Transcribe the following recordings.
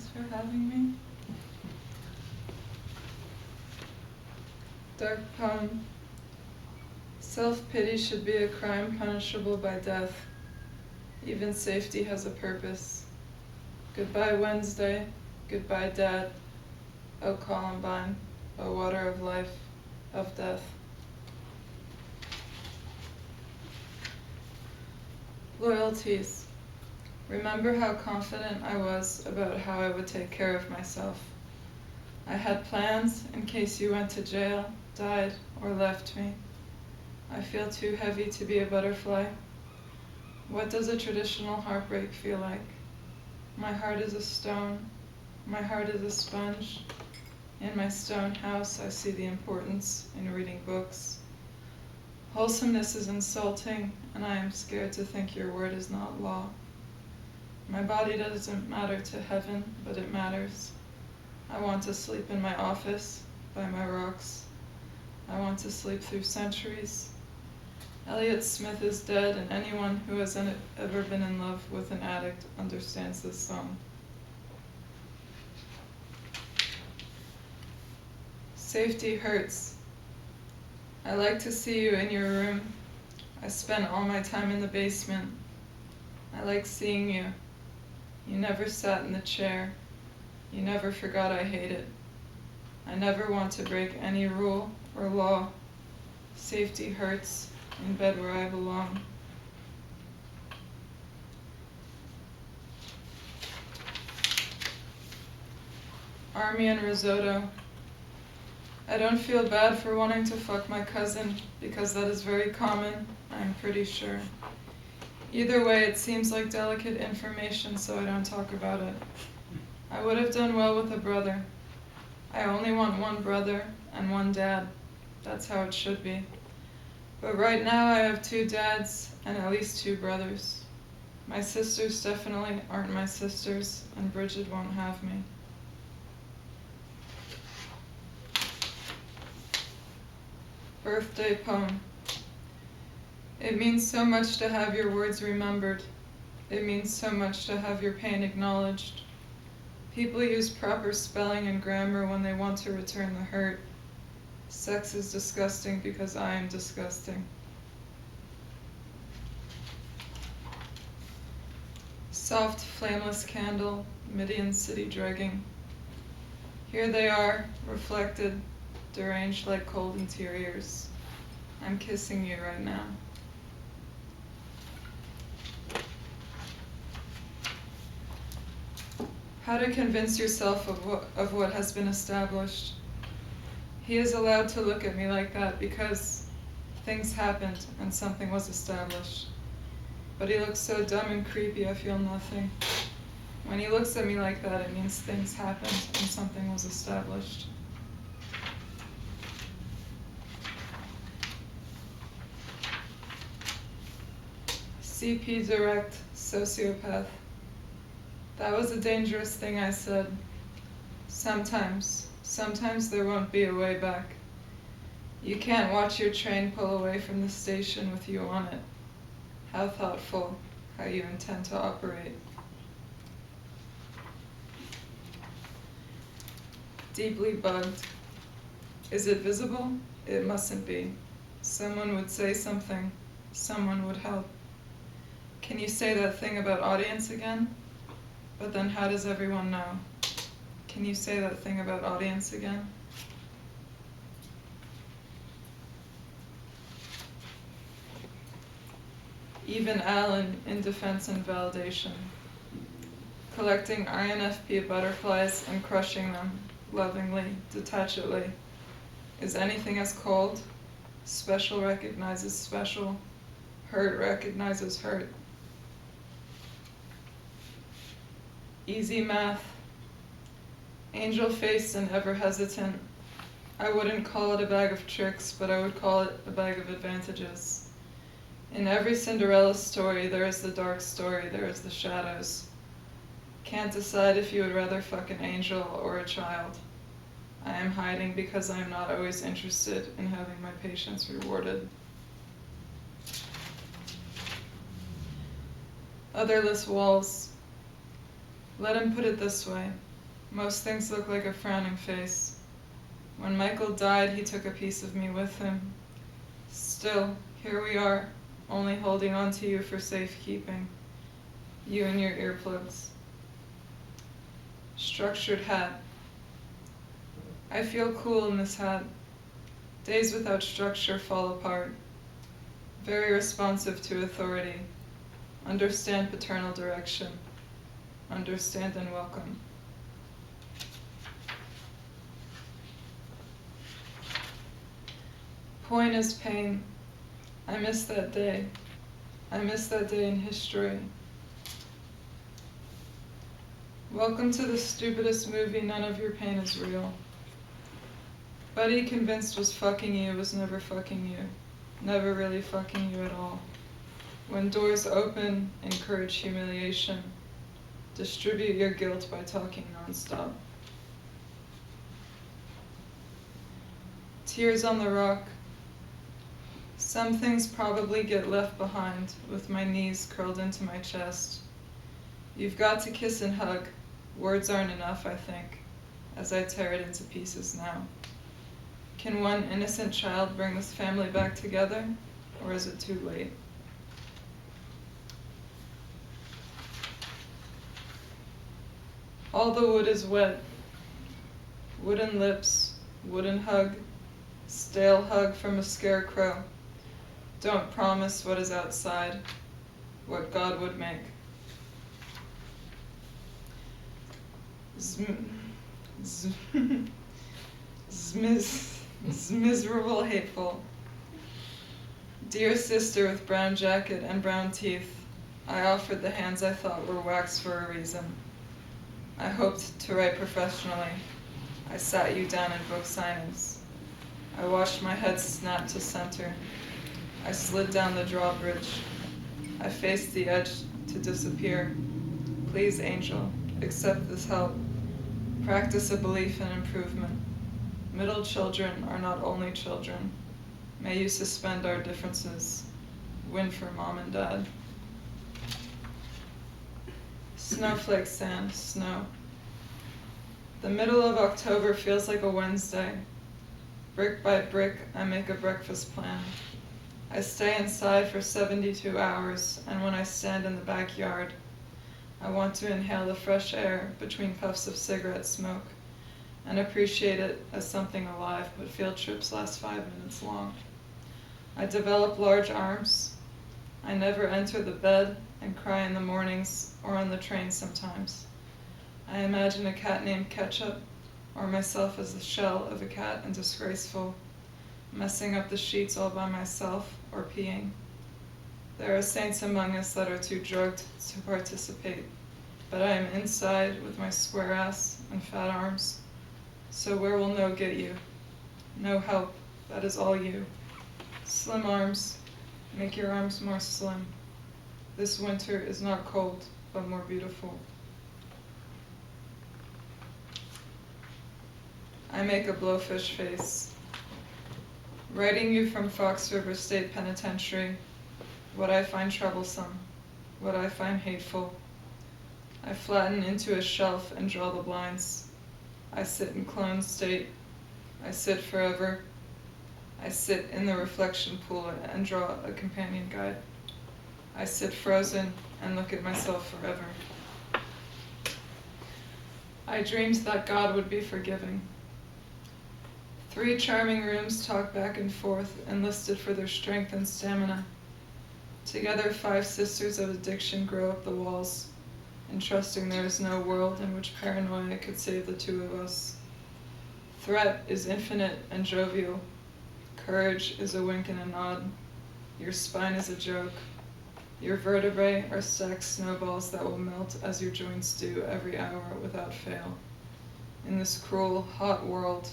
Thanks for having me. Dark poem. Self-pity should be a crime punishable by death. Even safety has a purpose. Goodbye Wednesday, goodbye Dad. O Columbine, O water of life, of death. Loyalties. Remember how confident I was about how I would take care of myself. I had plans in case you went to jail, died, or left me. I feel too heavy to be a butterfly. What does a traditional heartbreak feel like? My heart is a stone. My heart is a sponge. In my stone house, I see the importance in reading books. Wholesomeness is insulting, and I am scared to think your word is not law. My body doesn't matter to heaven, but it matters. I want to sleep in my office, by my rocks. I want to sleep through centuries. Elliott Smith is dead, and anyone who has ever been in love with an addict understands this song. Safety hurts. I like to see you in your room. I spend all my time in the basement. I like seeing you. You never sat in the chair. You never forgot I hate it. I never want to break any rule or law. Safety hurts in bed where I belong. Army and risotto. I don't feel bad for wanting to fuck my cousin, because that is very common, I'm pretty sure. Either way, it seems like delicate information, so I don't talk about it. I would have done well with a brother. I only want one brother and one dad. That's how it should be. But right now I have 2 dads and at least 2 brothers. My sisters definitely aren't my sisters, and Bridget won't have me. Birthday poem. It means so much to have your words remembered. It means so much to have your pain acknowledged. People use proper spelling and grammar when they want to return the hurt. Sex is disgusting because I am disgusting. Soft, flameless candle, Midian city dragging. Here they are, reflected, deranged like cold interiors. I'm kissing you right now. How to convince yourself of what has been established. He is allowed to look at me like that because things happened and something was established. But he looks so dumb and creepy, I feel nothing. When he looks at me like that, it means things happened and something was established. CP direct, sociopath. That was a dangerous thing I said. Sometimes there won't be a way back. You can't watch your train pull away from the station with you on it. How thoughtful, how you intend to operate. Deeply bugged. Is it visible? It mustn't be. Someone would say something. Someone would help. Can you say that thing about audience again? But then how does everyone know? Can you say that thing about audience again? Even Alan in defense and validation. Collecting INFP butterflies and crushing them, lovingly, detachedly. Is anything as cold? Special recognizes special. Hurt recognizes hurt. Easy math. Angel-faced and ever hesitant. I wouldn't call it a bag of tricks, but I would call it a bag of advantages. In every Cinderella story, there is the dark story, there is the shadows. Can't decide if you would rather fuck an angel or a child. I am hiding because I am not always interested in having my patience rewarded. Otherless walls. Let him put it this way. Most things look like a frowning face. When Michael died, he took a piece of me with him. Still, here we are, only holding on to you for safekeeping. You and your earplugs. Structured hat. I feel cool in this hat. Days without structure fall apart. Very responsive to authority. Understand paternal direction. Understand and welcome. Point is pain. I miss that day. I miss that day in history. Welcome to the stupidest movie. None of your pain is real. Buddy convinced was fucking you was never fucking you. Never really fucking you at all. When doors open, encourage humiliation. Distribute your guilt by talking nonstop. Tears on the rock. Some things probably get left behind with my knees curled into my chest. You've got to kiss and hug. Words aren't enough, I think, as I tear it into pieces now. Can one innocent child bring this family back together, or is it too late? All the wood is wet. Wooden lips, wooden hug, stale hug from a scarecrow. Don't promise what is outside, what God would make. Miserable, hateful. Dear sister with brown jacket and brown teeth, I offered the hands I thought were waxed for a reason. I hoped to write professionally. I sat you down in book signings. I watched my head snap to center. I slid down the drawbridge. I faced the edge to disappear. Please, angel, accept this help. Practice a belief in improvement. Middle children are not only children. May you suspend our differences. Win for mom and dad. Snowflake sand, snow. The middle of October feels like a Wednesday. Brick by brick, I make a breakfast plan. I stay inside for 72 hours, and when I stand in the backyard, I want to inhale the fresh air between puffs of cigarette smoke and appreciate it as something alive, but field trips last 5 minutes long. I develop large arms. I never enter the bed and cry in the mornings or on the train sometimes. I imagine a cat named Ketchup, or myself as the shell of a cat and disgraceful, messing up the sheets all by myself or peeing. There are saints among us that are too drugged to participate, but I am inside with my square ass and fat arms. So where will no get you? No help, that is all you. Slim arms, make your arms more slim. This winter is not cold, but more beautiful. I make a blowfish face. Writing you from Fox River State Penitentiary, what I find troublesome, what I find hateful. I flatten into a shelf and draw the blinds. I sit in clone state. I sit forever. I sit in the reflection pool and draw a companion guide. I sit frozen and look at myself forever. I dreamed that God would be forgiving. 3 charming rooms talk back and forth, enlisted for their strength and stamina. Together 5 sisters of addiction grow up the walls, entrusting there is no world in which paranoia could save the 2 of us. Threat is infinite and jovial. Courage is a wink and a nod. Your spine is a joke. Your vertebrae are stacked snowballs that will melt as your joints do every hour without fail. In this cruel, hot world,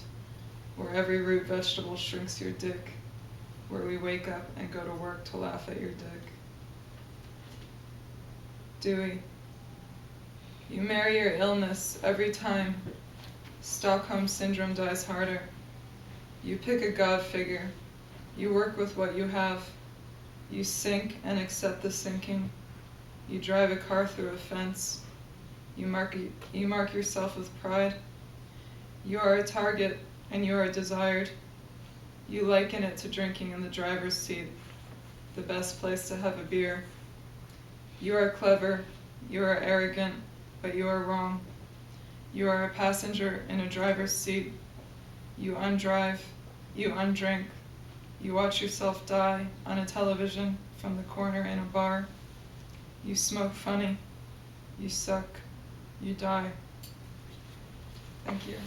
where every root vegetable shrinks your dick, where we wake up and go to work to laugh at your dick. Dewey, you marry your illness every time. Stockholm Syndrome dies harder. You pick a God figure. You work with what you have. You sink and accept the sinking. You drive a car through a fence. You mark yourself with pride. You are a target, and you are desired. You liken it to drinking in the driver's seat, the best place to have a beer. You are clever, you are arrogant, but you are wrong. You are a passenger in a driver's seat. You undrive, you undrink. You watch yourself die on a television from the corner in a bar. You smoke funny. You suck. You die. Thank you.